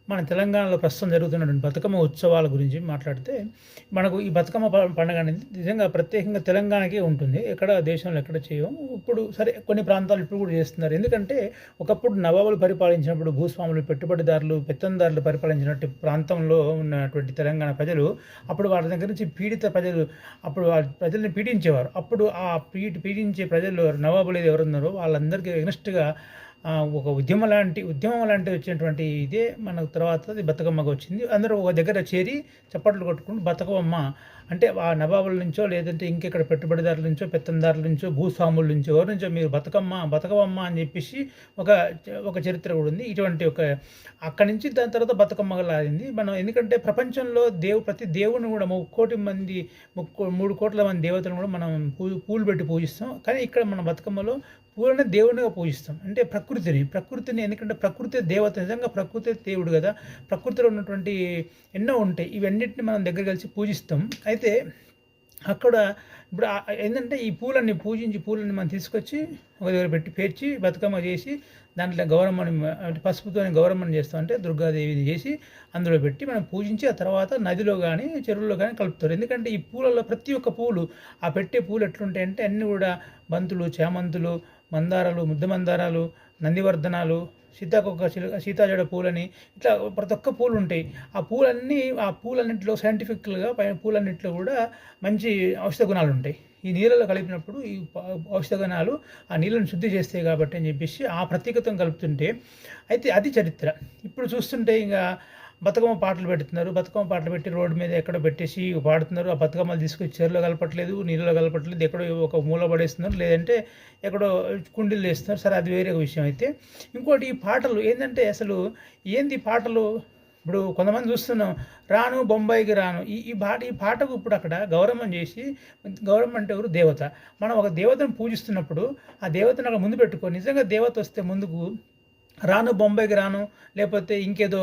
మన తెలంగాణలో ప్రస్తుతం జరుగుతున్నటువంటి బతుకమ్మ ఉత్సవాల గురించి మాట్లాడితే, మనకు ఈ బతుకమ్మ పండగ అనేది నిజంగా ప్రత్యేకంగా తెలంగాణకే ఉంటుంది. ఎక్కడ దేశంలో ఎక్కడ చేయం. ఇప్పుడు సరే కొన్ని ప్రాంతాలు ఇప్పుడు కూడా చేస్తున్నారు. ఎందుకంటే ఒకప్పుడు నవాబులు పరిపాలించినప్పుడు భూస్వాములు, పెట్టుబడిదారులు, పెత్తందారులు పరిపాలించినట్టు ప్రాంతంలో ఉన్నటువంటి తెలంగాణ ప్రజలు అప్పుడు వాళ్ళ దగ్గర నుంచి పీడిత ప్రజలు అప్పుడు ఆ ప్రజల్ని పీడించేవారు. అప్పుడు ఆ పీడించే ప్రజలు నవాబులు ఎవరున్నారో వాళ్ళందరికీ ఎగనెస్ట్‌గా ఒక ఉద్యమం లాంటి వచ్చినటువంటి ఇదే మనకు తర్వాత అది బతుకమ్మగా వచ్చింది. అందరూ ఒక దగ్గర చేరి చప్పట్లు కొట్టుకుంటూ బతుకమ్మ అంటే ఆ నవాబుల నుంచో లేదంటే ఇంకెక్కడ పెట్టుబడిదారుల నుంచో, పెత్తందారుల నుంచో, భూస్వాముల నుంచో ఎవరి నుంచో మీరు బతుకమ్మ అని చెప్పేసి ఒక ఒక చరిత్ర కూడా ఉంది. ఇటువంటి ఒక అక్కడి నుంచి దాని తర్వాత బతుకమ్మగా లాగింది. మనం ఎందుకంటే ప్రపంచంలో ప్రతి దేవుడిని కూడా 3,00,00,000 మంది దేవతలను కూడా మనం పూలు పెట్టి పూజిస్తాం. కానీ ఇక్కడ మన బతుకమ్మలో పూలని దేవునిగా పూజిస్తాం. అంటే ప్రకృతిని ఎందుకంటే ప్రకృతి దేవత, నిజంగా ప్రకృతి దేవుడు కదా! ప్రకృతిలో ఉన్నటువంటి ఎన్నో ఉంటాయి. ఇవన్నిటిని మనం దగ్గర కలిసి పూజిస్తాం. అయితే అక్కడ ఇప్పుడు ఏందంటే ఈ పూలన్నీ మనం తీసుకొచ్చి ఒక దగ్గర పెట్టి పేర్చి బతుకమ్మ చేసి దాంట్లో గౌరమ్మని అంటే పసుపుతోని గౌరమ్మని చేస్తాం. అంటే దుర్గాదేవిని చేసి అందులో పెట్టి మనం పూజించి ఆ తర్వాత నదిలో కానీ చెరువుల్లో కానీ కలుపుతారు. ఎందుకంటే ఈ పూలలో ప్రతి ఒక్క పూలు ఆ పెట్టే పూలు ఎట్లుంటాయంటే అన్నీ కూడా బంతులు, చామంతులు, మందారాలు, ముద్ద మందారాలు, నందివర్ధనాలు, సీతాజడ పూలని ఇట్లా ప్రతి ఒక్క పూలు ఉంటాయి. ఆ పూలన్నింటిలో సైంటిఫికల్‌గా పూలన్నింటిలో కూడా మంచి ఔషధ గుణాలు ఉంటాయి. ఈ నీళ్ళలో కలిపినప్పుడు ఈ ఔషధ గుణాలు ఆ నీళ్ళని శుద్ధి చేస్తాయి కాబట్టి అని చెప్పేసి ఆ ప్రత్యేకతను కలుపుతుంటే అయితే అది చరిత్ర. ఇప్పుడు చూస్తుంటే ఇంక బతుకమ్మ పాటలు పెడుతున్నారు. బతుకమ్మ పాటలు పెట్టి రోడ్డు మీద ఎక్కడో పెట్టేసి పాడుతున్నారు. ఆ బతుకమ్మలు తీసుకొచ్చి చెరువులో కలపట్లేదు, నీళ్ళలో కలపట్లేదు. ఎక్కడో ఒక మూల పడేస్తున్నారు. లేదంటే ఎక్కడో కుండీల్లో వేస్తున్నారు. సరే అది వేరే విషయం అయితే. ఇంకోటి ఈ పాటలు ఏందంటే అసలు ఏంది పాటలు ఇప్పుడు కొంతమంది చూస్తున్నాం. రాను బొంబాయికి రాను ఈ పాటకు ఇప్పుడు అక్కడ గౌరవం చేసి గౌరవం అంటే ఎవరు? దేవత. మనం ఒక దేవతను పూజిస్తున్నప్పుడు ఆ దేవతను అక్కడ ముందు పెట్టుకొని నిజంగా దేవత వస్తే ముందుకు రాను బొంబాయికి రాను లేకపోతే ఇంకేదో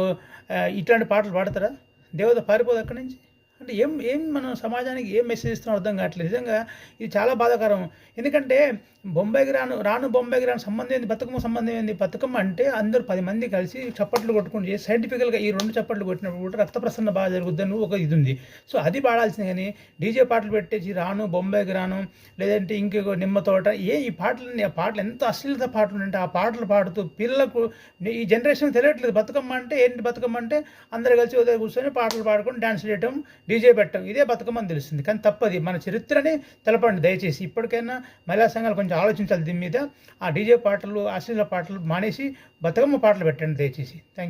ఇట్లాంటి పాటలు పాడతారా? దేవత పారిపోదు అక్కడి నుంచి. అంటే ఏం ఏం మనం సమాజానికి ఏం మెసేజ్ ఇస్తున్నాం అర్థం కావట్లేదు. నిజంగా ఇది చాలా బాధాకరం. ఎందుకంటే బొంబాయికి రాను సంబంధం ఏంది? బతుకమ్మ సంబంధం ఏంది? బతుకమ్మ అంటే అందరూ 10 మంది కలిసి చప్పట్లు కొట్టుకుంటూ చేసి సైంటిఫికల్‌గా ఈ 2 చప్పట్లు కొట్టినప్పుడు కూడా రక్త ప్రసరణ బాగా జరుగుద్దని ఒక ఇది ఉంది. సో అది పాడాల్సింది కానీ డీజే పాటలు పెట్టేసి రాను బొంబాయికి రాను లేదంటే ఇంకొక నిమ్మ తోట ఈ పాటలు ఎంత అశ్లీలత పాటలు ఉంటే ఆ పాటలు పాడుతూ పిల్లలకు ఈ జనరేషన్‌కి తెలియట్లేదు. బతుకమ్మ అంటే ఏంటి? బతుకమ్మ అంటే అందరూ కలిసి ఉదయం కూర్చొని పాటలు పాడుకొని డాన్స్ చేయటం, డీజే పెట్టడం ఇదే బతుకమ్మ అని తెలుస్తుంది. కానీ తప్పది. మన చరిత్రని తెలపండి దయచేసి. ఇప్పటికైనా మహిళా సంఘాలు కొంచెం ఆలోచించాలి దీని మీద. ఆ డీజే పాటలు, అశ్లీల పాటలు మానేసి బతుకమ్మ పాటలు పెట్టండి దయచేసి. థాంక్యూ.